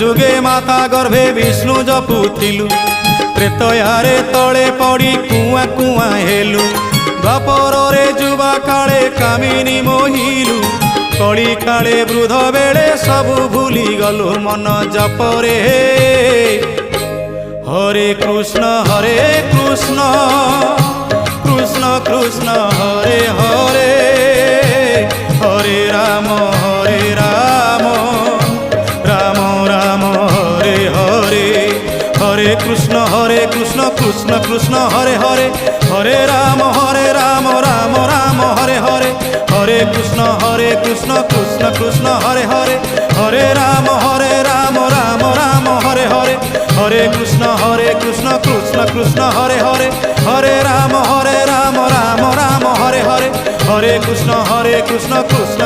ଯୁଗେ ମାତା ଗର୍ଭେ ବିଷ୍ଣୁ ଜପୁଥିଲୁ, ତ୍ରେତୟାରେ ତଳେ ପଡ଼ି କୁଆଁ କୁଆଁ ହେଲୁ, ଦ୍ୱାପରରେ ଯୁବା କାଳେ କାମିନୀ ମୋହିଲୁ, କଳି କାଳେ ବୃଦ୍ଧ ବେଳେ ସବୁ ଭୁଲି ଗଲୁ ମନ ଜପରେ। ହରେ କୃଷ୍ଣ କୃଷ୍ଣ କୃଷ୍ଣ ହରେ ହରେ, ହରେ ରାମ ରାମ ରାମ ହରେ ହରେ। হরে কৃষ্ণ কৃষ্ণ কৃষ্ণ হরে হরে, হরে রাম রাম রাম হরে হরে। হরে কৃষ্ণ কৃষ্ণ কৃষ্ণ হরে হরে, হরে রাম রাম রাম হরে হরে। হরে কৃষ্ণ কৃষ্ণ কৃষ্ণ হরে হরে, হরে রাম রাম রাম হরে হরে। হরে কৃষ্ণ কৃষ্ণ কৃষ্ণ